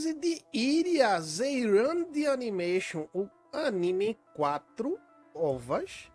análise de Iria Zeiran de Animation, o anime em 4 ovas,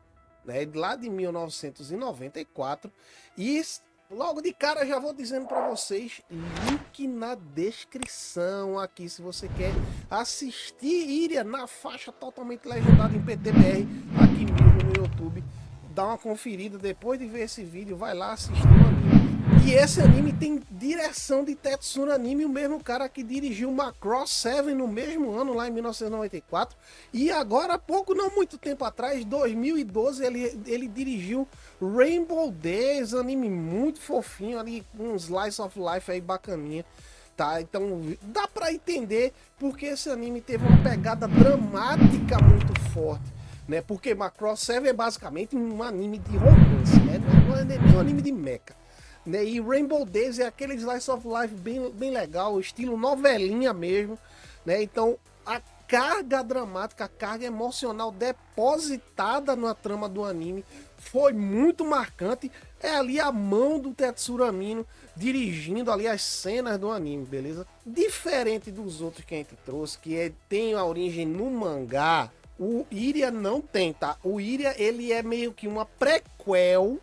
né, lá de 1994. E logo de cara já vou dizendo para vocês, link na descrição aqui se você quer assistir Iria na faixa totalmente legendada em PTBR aqui mesmo no YouTube. Dá uma conferida depois de ver esse vídeo, vai lá assistir o anime. E esse anime tem direção de Tetsuro Anime, o mesmo cara que dirigiu Macross 7 no mesmo ano, lá em 1994. E agora, há pouco, não muito tempo atrás, 2012, ele dirigiu Rainbow Days, anime muito fofinho ali, um slice of life aí bacaninha. Tá, então dá pra entender porque esse anime teve uma pegada dramática muito forte, né? Porque Macross 7 é basicamente um anime de romance, né? Não é nem um anime de mecha, né? E Rainbow Days é aquele slice of life bem legal, estilo novelinha mesmo, né? Então a carga dramática, a carga emocional depositada na trama do anime foi muito marcante. É ali a mão do Tetsuro Amino dirigindo ali as cenas do anime, beleza? Diferente dos outros que a gente trouxe, tem a origem no mangá, o Iria não tem, tá? O Iria, ele é meio que uma prequel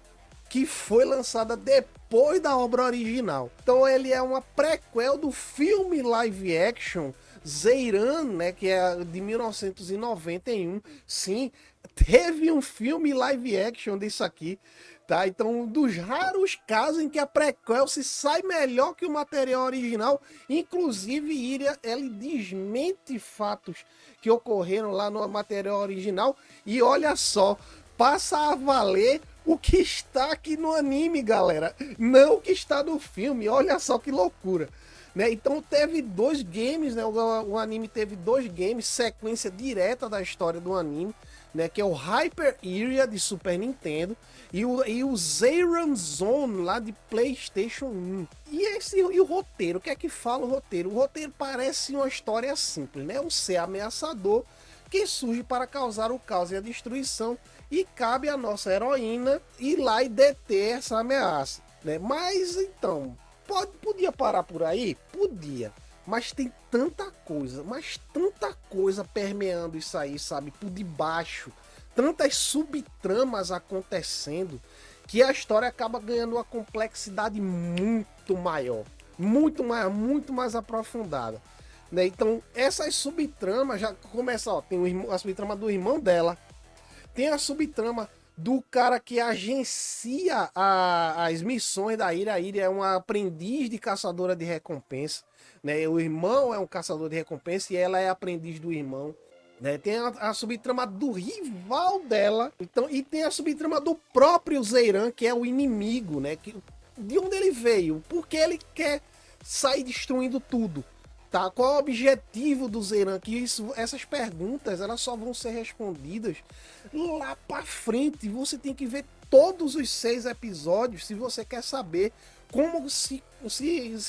que foi lançada depois da obra original. Então ele é uma prequel do filme live action Zeiran, né, que é de 1991. Sim, teve um filme live action disso aqui, tá? Então, um dos raros casos em que a prequel se sai melhor que o material original. Inclusive, Iria, ele desmente fatos que ocorreram lá no material original e olha só, passa a valer o que está aqui no anime, galera, não o que está no filme. Olha só que loucura, né? Então teve 2 games, né? O anime teve 2 games, sequência direta da história do anime, né? Que é o Hyper Iria de Super Nintendo e o Zeiran Zone lá de PlayStation 1. E o roteiro, o que é que fala o roteiro? O roteiro parece uma história simples, né? Um ser ameaçador que surge para causar o caos e a destruição, e cabe a nossa heroína ir lá e deter essa ameaça, né? Mas então, podia parar por aí? Podia. Mas tem tanta coisa permeando isso aí, sabe? Por debaixo. Tantas subtramas acontecendo que a história acaba ganhando uma complexidade muito maior. Muito mais aprofundada, né? Então, essas subtramas já começam, ó, tem a subtrama do irmão dela, tem a subtrama do cara que agencia as missões da Iria. A Iria é uma aprendiz de caçadora de recompensa, né? O irmão é um caçador de recompensa e ela é aprendiz do irmão, né? Tem a subtrama do rival dela, então, e tem a subtrama do próprio Zeiran, que é o inimigo, né? De onde ele veio, porque ele quer sair destruindo tudo. Tá, qual é o objetivo do Zeiran? Que essas perguntas elas só vão ser respondidas lá pra frente. Você tem que ver todos os 6 episódios se você quer saber como se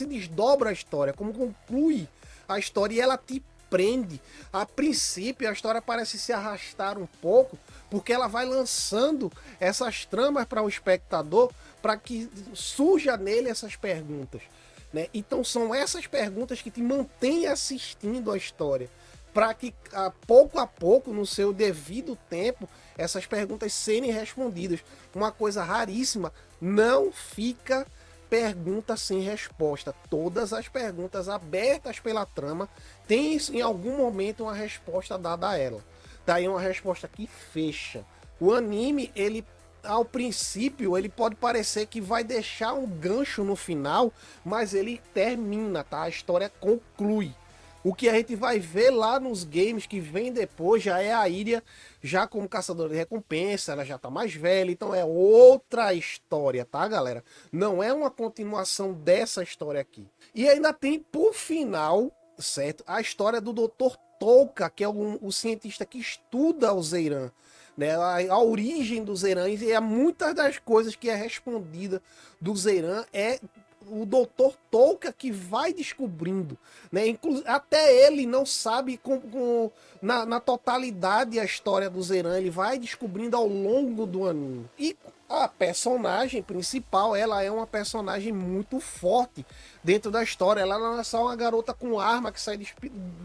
desdobra a história, como conclui a história, e ela te prende. A princípio a história parece se arrastar um pouco, porque ela vai lançando essas tramas para o espectador, para que surja nele essas perguntas, né? Então são essas perguntas que te mantêm assistindo a história, para que a pouco, no seu devido tempo, essas perguntas serem respondidas. Uma coisa raríssima, não fica pergunta sem resposta. Todas as perguntas abertas pela trama têm em algum momento uma resposta dada a ela. Daí uma resposta que fecha. O anime, ele ao princípio, ele pode parecer que vai deixar um gancho no final, mas ele termina, tá? A história conclui. O que a gente vai ver lá nos games que vem depois já é a Iria já como caçadora de recompensa, ela já tá mais velha, então é outra história, tá, galera? Não é uma continuação dessa história aqui. E ainda tem, por final, certo, a história do Dr. Touka, que é o cientista que estuda o Zeiran, né? A origem do Zeiran, e muitas das coisas que é respondida do Zeiran é o Dr. Touka que vai descobrindo, né? Até ele não sabe na totalidade a história do Zeiran, ele vai descobrindo ao longo do anime. E A personagem principal, ela é uma personagem muito forte dentro da história. Ela não é só uma garota com arma que sai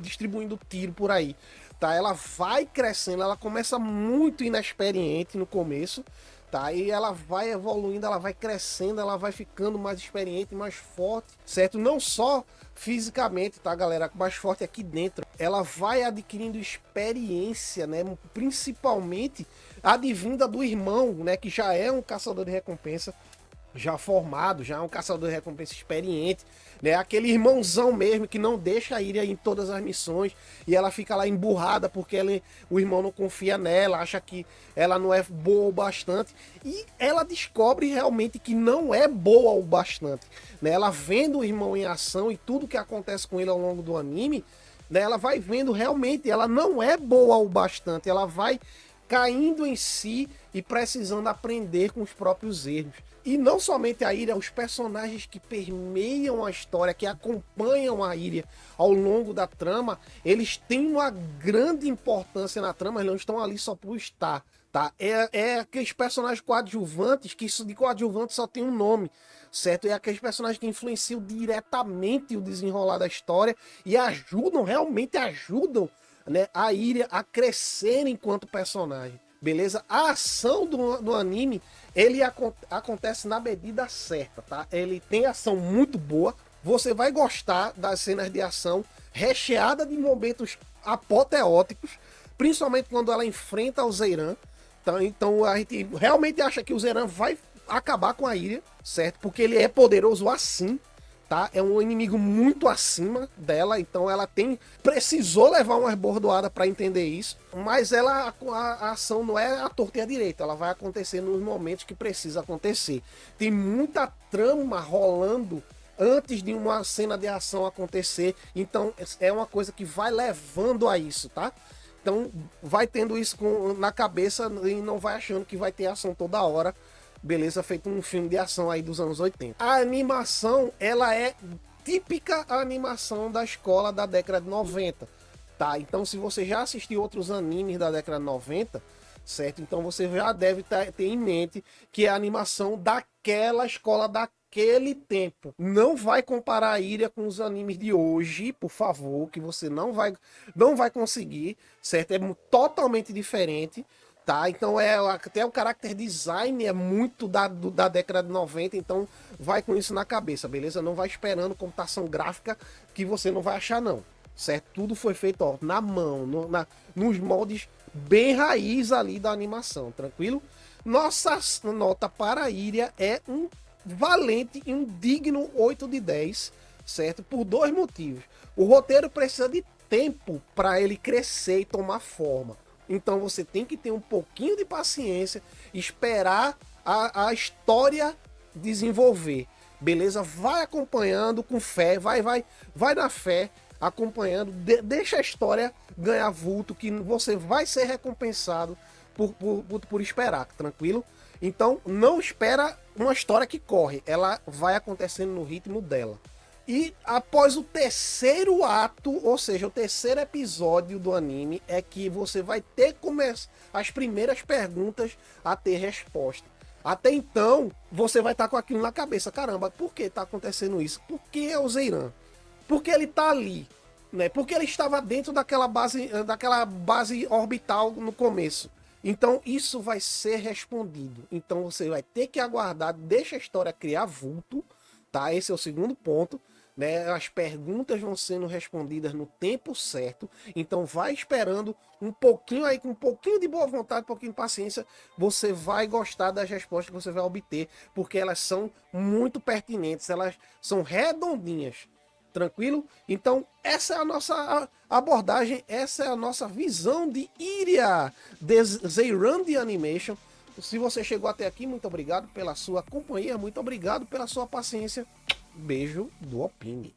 distribuindo tiro por aí, tá? Ela vai crescendo, ela começa muito inexperiente no começo, tá? E ela vai evoluindo, ela vai crescendo, ela vai ficando mais experiente, mais forte, certo? Não só fisicamente, tá, galera? Mais forte aqui dentro. Ela vai adquirindo experiência, né? Principalmente advinda do irmão, né? Que já é um caçador de recompensa, já formado, já é um caçador de recompensa experiente, né? Aquele irmãozão mesmo que não deixa a Iria em todas as missões e ela fica lá emburrada porque o irmão não confia nela, acha que ela não é boa o bastante e ela descobre realmente que não é boa o bastante, né? Ela vendo o irmão em ação e tudo que acontece com ele ao longo do anime, né? Ela vai vendo realmente, ela não é boa o bastante, ela vai caindo em si e precisando aprender com os próprios erros. E não somente a Iria, os personagens que permeiam a história, que acompanham a Iria ao longo da trama, eles têm uma grande importância na trama, eles não estão ali só por estar, tá? É aqueles personagens coadjuvantes, que isso de coadjuvante só tem um nome, certo? É aqueles personagens que influenciam diretamente o desenrolar da história e ajudam, realmente ajudam, né, a Iria a crescer enquanto personagem. Beleza? A ação do anime, ele acontece na medida certa, tá? Ele tem ação muito boa. Você vai gostar das cenas de ação recheada de momentos apoteóticos, principalmente quando ela enfrenta o Zeiran. Então a gente realmente acha que o Zeiran vai acabar com a Iria, certo? Porque ele é poderoso assim, tá? É um inimigo muito acima dela, então ela precisou levar umas bordoadas para entender isso, mas a ação não é à torta e à direita, ela vai acontecer nos momentos que precisa acontecer. Tem muita trama rolando antes de uma cena de ação acontecer, então é uma coisa que vai levando a isso, tá? Então vai tendo isso na cabeça e não vai achando que vai ter ação toda hora. Beleza, feito um filme de ação aí dos anos 80. A animação, ela é típica animação da escola da década de 90, tá? Então, se você já assistiu outros animes da década de 90, certo? Então você já deve ter em mente que é a animação daquela escola daquele tempo. Não vai comparar a Iria com os animes de hoje, por favor, que você não vai conseguir, certo? É totalmente diferente. Tá, então até o character design é muito da década de 90, então vai com isso na cabeça, beleza? Não vai esperando computação gráfica que você não vai achar não, certo? Tudo foi feito ó, na mão, nos moldes bem raiz ali da animação, tranquilo? Nossa nota para a Iria é um valente e um digno 8 de 10, certo? Por dois motivos. O roteiro precisa de tempo para ele crescer e tomar forma. Então você tem que ter um pouquinho de paciência, esperar a história desenvolver, beleza? Vai acompanhando com fé, vai na fé, acompanhando, deixa a história ganhar vulto, que você vai ser recompensado por esperar, tranquilo? Então não espera uma história que corre, ela vai acontecendo no ritmo dela. E após o terceiro ato, ou seja, o terceiro episódio do anime, é que você vai ter as primeiras perguntas a ter resposta. Até então, você vai estar com aquilo na cabeça. Caramba, por que está acontecendo isso? Por que é o Zeiran? Por que ele está ali? Né? Por que ele estava dentro daquela base orbital no começo? Então, isso vai ser respondido. Então, você vai ter que aguardar, deixa a história criar vulto, tá? Esse é o segundo ponto. Né, as perguntas vão sendo respondidas no tempo certo, então vai esperando um pouquinho aí, com um pouquinho de boa vontade, um pouquinho de paciência, você vai gostar das respostas que você vai obter, porque elas são muito pertinentes, elas são redondinhas, tranquilo? Então essa é a nossa abordagem, essa é a nossa visão de Iria, de Zeiran The Animation. Se você chegou até aqui, muito obrigado pela sua companhia, muito obrigado pela sua paciência. Beijo do Opini.